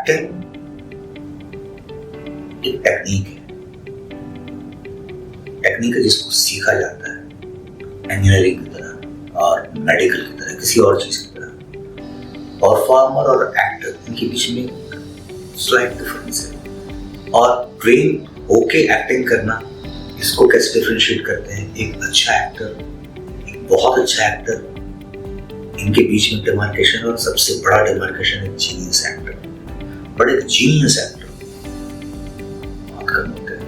Acting एक technique है जिसको सीखा जाता है इंजीनियरिंग की तरह और मेडिकल की तरह, किसी और चीज की तरह। परफॉर्मर और एक्टर इनके बीच में स्लाइट डिफरेंस है। और ट्रेन होके एक्टिंग करना, इसको कैसे डिफरेंशिएट करते हैं एक अच्छा एक्टर, एक बहुत अच्छा एक्टर, इनके बीच में डिमार्केशन, और सबसे बड़ा डिमार्केशन है जीनियस एक्टर। बट एक जीनियस एक्टर बहुत कम होता है।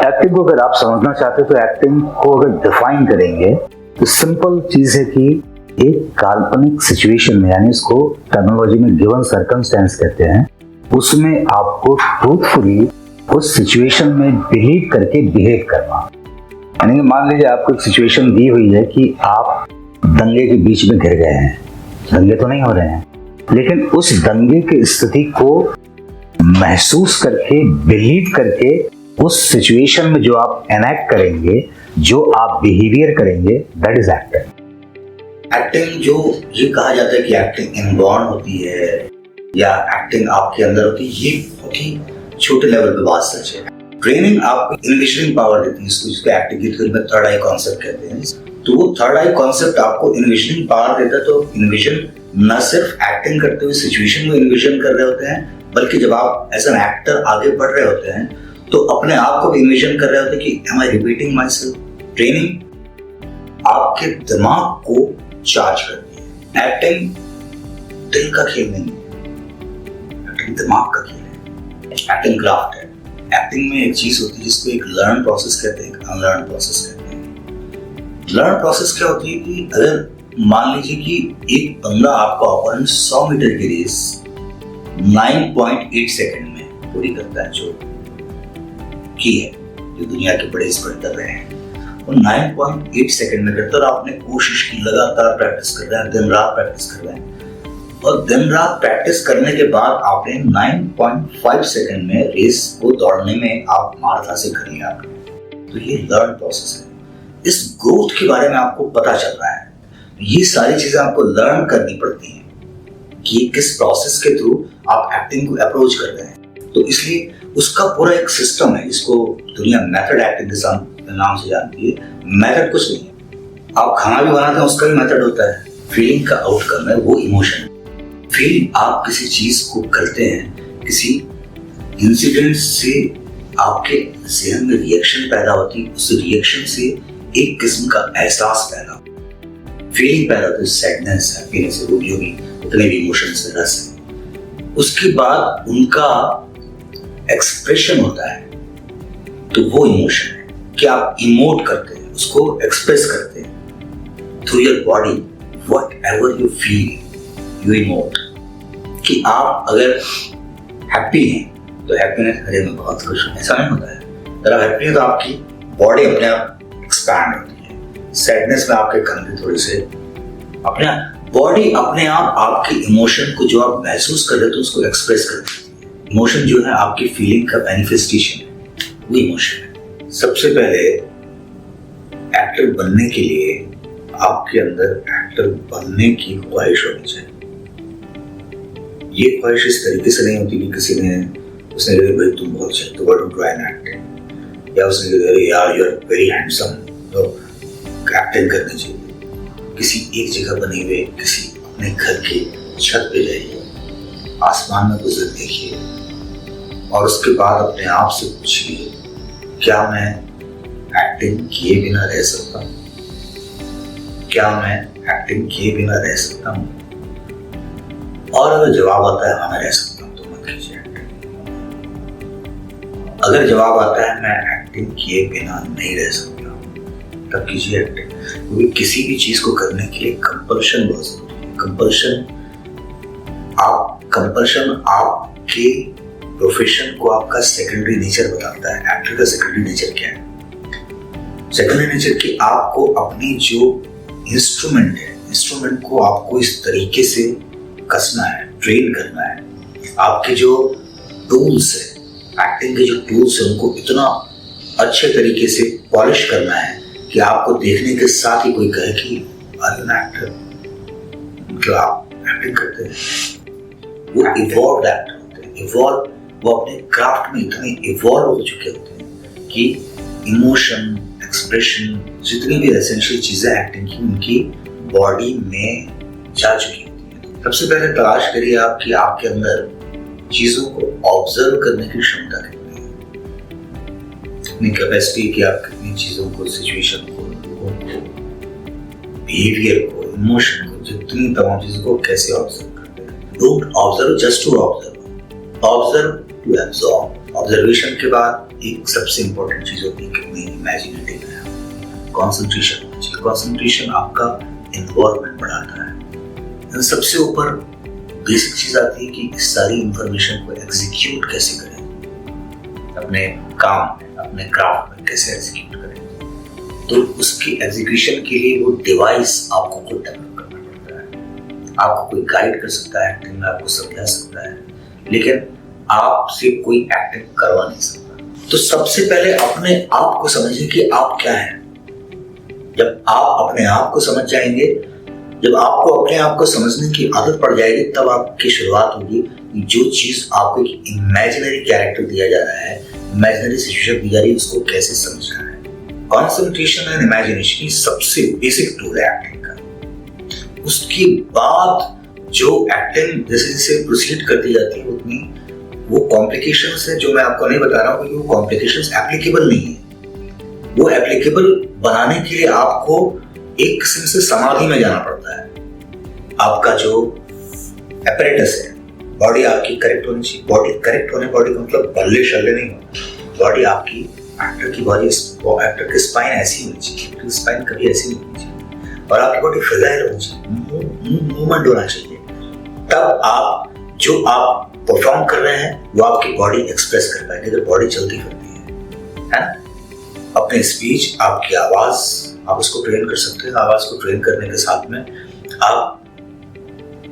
एक्टिंग को अगर आप समझना चाहते हो तो एक्टिंग को अगर डिफाइन करेंगे तो सिंपल चीज है कि एक काल्पनिक सिचुएशन में, यानी इसको टेक्नोलॉजी में गिवन सर्कमस्टेंस कहते हैं, उसमें आपको ट्रूथफुली उस सिचुएशन में बिलीव करके बिहेव करना। यानी मान लीजिए आपको एक सिचुएशन दी हुई है कि आप दंगे के बीच में घिर गए हैं, दंगे तो नहीं हो रहे हैं, लेकिन उस दंगे की स्थिति को महसूस करके, बिलीव करके, उस सिचुएशन में जो आप एनेक्ट करेंगे, जो आप बिहेवियर करेंगे, दैट इज एक्टिंग। एक्टिंग जो ये कहा जाता है कि एक्टिंग इनबॉर्न होती है या एक्टिंग आपके अंदर होती है, ये बहुत ही छोटे लेवल पे बात सच है। ट्रेनिंग आपको इन्विजनिंग पावर देती है, जिसको एक्टिंग की थ्योरी में थर्ड आई कॉन्सेप्ट कहते हैं। तो वो थर्ड आई कॉन्सेप्ट आपको इन्विजनिंग पावर देता है। तो इन्विजन न सिर्फ एक्टिंग करते हुए सिचुएशन को इन्विजन कर रहे होते हैं, बल्कि जब आप एज एन एक्टर आगे बढ़ रहे होते हैं तो अपने आप को भी इन्विजन कर रहे होते हैं कि am I repeating myself. Training आपके दिमाग को चार्ज करती है। एक्टिंग दिल का खेल नहीं है, एक्टिंग दिमाग का खेल है, एक्टिंग क्राफ्ट है। एक्टिंग में एक चीज होती है जिसको एक लर्न प्रोसेस कहते हैं, एक अनलर्न प्रोसेस कहते हैं। लर्न प्रोसेस क्या होती है कि अगर मान लीजिए कि एक बंदा आपका ओपोनेंट 100 मीटर की रेस 9.8 सेकंड में पूरी करता है, जो की है, जो दुनिया के बड़े स्पर्ट कर रहे हैं, वो 9.8 सेकंड में करता है। और आपने कोशिश की, लगातार प्रैक्टिस कर रहे हैं, दिन रात प्रैक्टिस कर रहे हैं, और दिन रात प्रैक्टिस करने के बाद आपने 9.5 सेकंड में रेस को दौड़ने में आप मार्क हासिल कर लिया आपने। तो ये लर्न प्रोसेस है। इस ग्रोथ के बारे में आपको पता चल रहा है। ये सारी चीजें आपको लर्न करनी पड़ती हैं कि किस प्रोसेस के थ्रू आप एक्टिंग को अप्रोच कर रहे हैं। तो इसलिए उसका पूरा एक सिस्टम है जिसको दुनिया मेथड एक्टिंग के नाम से जानती है। मेथड कुछ नहीं है, आप खाना भी बनाते हैं उसका भी मेथड होता है। फीलिंग का आउटकम है वो इमोशन। फील आप किसी चीज को करते हैं, किसी इंसिडेंट से आपके जहन में रिएक्शन पैदा होती है, उस रिएक्शन से एक किस्म का एहसास पैदा होता है, फीलिंग पैदा होती है, सैडनेस, हैप्पीनेस, जो भी उतने भी इमोशंस है, रस है। उसके बाद उनका एक्सप्रेशन होता है, तो वो इमोशन है कि आप इमोट करते हैं, उसको एक्सप्रेस करते हैं through your body. What ever you feel you emote. कि आप अगर हैप्पी हैं तो हैप्पीनेस, अरे मैं बहुत खुश हूं, ऐसा नहीं होता है। अगर आप हैप्पी हैं तो आपकी बॉडी अपने आप एक्सपैंड होती है। सैडनेस में आपके कंधे थोड़े से अपने बॉडी अपने आप आपके इमोशन को जो आप महसूस कर रहे थे उसको एक्सप्रेस कर देती है। इमोशन जो है आपकी फीलिंग का मैनिफेस्टेशन है, वो इमोशन है। सबसे पहले एक्टर बनने के लिए आपके अंदर एक्टर बनने की ख्वाहिश होनी चाहिए। ये ख्वाहिश इस तरीके से नहीं होती कि किसी ने उसने कहा भाई तुम बहुत अच्छे, तो व्हाट डू एन एक्टिंग, या उसने कहा यार यू आर वेरी हैंडसम, तो एक्टिंग करनी चाहिए। किसी एक जगह बने हुए किसी अपने घर के छत पे जाइए, आसमान में गुजर देखिए और उसके बाद अपने आप से पूछिए क्या मैं एक्टिंग किए बिना रह सकता हूँ? क्या मैं एक्टिंग किए बिना रह सकता हूँ? और अगर जवाब आता है हाँ मैं रह सकता हूँ, तो मत कीजिए एक्टिंग। अगर जवाब आता है मैं एक्टिंग किए बिना नहीं रह सकता, तब कीजिए एक्टिंग। क्योंकि किसी भी चीज को करने के लिए कंपल्शन बहुत जरूरी है। कंपल्शन आपके प्रोफेशन को आपका सेकेंडरी नेचर बताता है। एक्टर का सेकेंडरी नेचर क्या है? सेकेंडरी नेचर कि आपको अपनी जो इंस्ट्रूमेंट है, इंस्ट्रूमेंट को आपको इस तरीके से कसना है, ट्रेन करना है। आपके जो टूल्स है, एक्टिंग के जो टूल्स है, उनको इतना अच्छे तरीके से पॉलिश करना है कि आपको देखने के साथ ही कोई कहे कि आर यू एन एक्टर, मतलब आप एक्टिंग करते हैं। वो इवॉल्व्ड एक्टर होते इवॉल्व, वो अपने क्राफ्ट में इतने इवॉल्व हो चुके होते हैं कि इमोशन, एक्सप्रेशन, जितनी भी एसेंशियल चीजें एक्टिंग की उनकी बॉडी में जा चुकी होती है। सबसे पहले तलाश करिए आप कि आपके अंदर चीजों को ऑब्जर्व करने की क्षमता कितनी है, अपनी कैपेसिटी कि आप कितनी चीजों को, सिचुएशन को, लोगों को, बिहेवियर को, इमोशन को, जितनी तमाम चीजों को कैसे ऑब्जर्व करते हैं। Don't observe just to observe, observe to absorb. Observation के बाद एक सबसे इंपॉर्टेंट चीज होती है कितनी इमेजिनेटिव है, कंसंट्रेशन होना चाहिए। कंसंट्रेशन आपका एनवायरनमेंट बढ़ाता है। सबसे ऊपर बेसिक चीज आती है कि इस सारी इंफॉर्मेशन को एग्जीक्यूट कैसे करें, अपने काम में, अपने क्राफ्ट में कैसे एग्जीक्यूट करें। तो उसकी एग्जीक्यूशन के लिए वो डिवाइस आपको खुद डेवलप करना पड़ता है। आपको कोई गाइड कर सकता है एक्टिंग में, आपको समझा सकता है, लेकिन आपसे कोई एक्टिंग करवा नहीं सकता। तो सबसे पहले अपने आप को समझिए कि आप क्या हैं। जब आप अपने आप को समझ जाएंगे, जब आपको अपने आप को समझने की आदत पड़ जाएगी, तब आपकी शुरुआत होगी कि जो चीज आपको एक इमेजिनरी कैरेक्टर दिया जा रहा है, इमेजिनरी सिचुएशन दी जा रही है, उसको कैसे समझना है। कंसंट्रेशन एंड इमेजिनेशन की सबसे बेसिक टूल है एक्टिंग का। उसके बाद जो एक्टिंग जैसे जैसे प्रोसीड करती जाती है उतनी वो कॉम्प्लिकेशंस है जो मैं आपको नहीं बता रहा हूँ, क्योंकि वो कॉम्प्लिकेशंस एप्लीकेबल नहीं है। वो एप्लीकेबल बनाने के लिए आपको एक किस्म से समाधि में जाना पड़ता है। आपका जो एपरेटस है, बॉडी आपकी करेक्ट होनी चाहिए। बॉडी करेक्ट होने, बॉडी का मतलब बल्ले शल्ले नहीं होना। बॉडी आपकी, एक्टर की बॉडी, एक्टर की स्पाइन ऐसी होनी चाहिए, स्पाइन कभी ऐसी नहीं होनी चाहिए, और आपकी बॉडी फ्रेजाइल होनी चाहिए, मूवमेंट होना चाहिए। तब आप जो आप परफॉर्म कर रहे हैं वो आपकी बॉडी एक्सप्रेस कर पाएगी। अगर बॉडी चलती फिरती है ना, अपने स्पीच, आपकी आवाज, आप उसको ट्रेन कर सकते हैं। आवाज को ट्रेन करने के साथ में आप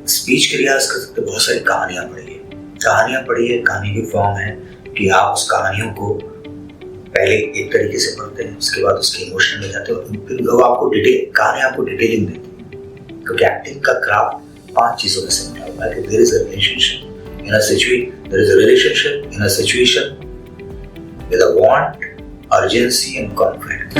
स्पीच के रियाज कर सकते हैं। बहुत सारी कहानियां पढ़िए, कहानी की फॉर्म है कि आप उस कहानियों को पहले एक तरीके से पढ़ते हैं, उसके बाद उसके इमोशन में जाते हैं, फिर वो आपको कहानी आपको डिटेलिंग देती है। क्योंकि एक्टिंग का क्राफ्ट 5 चीजों में से बना हुआ है कि there is a relationship in a situation, there is a relationship in a situation with a want, urgency and conflict.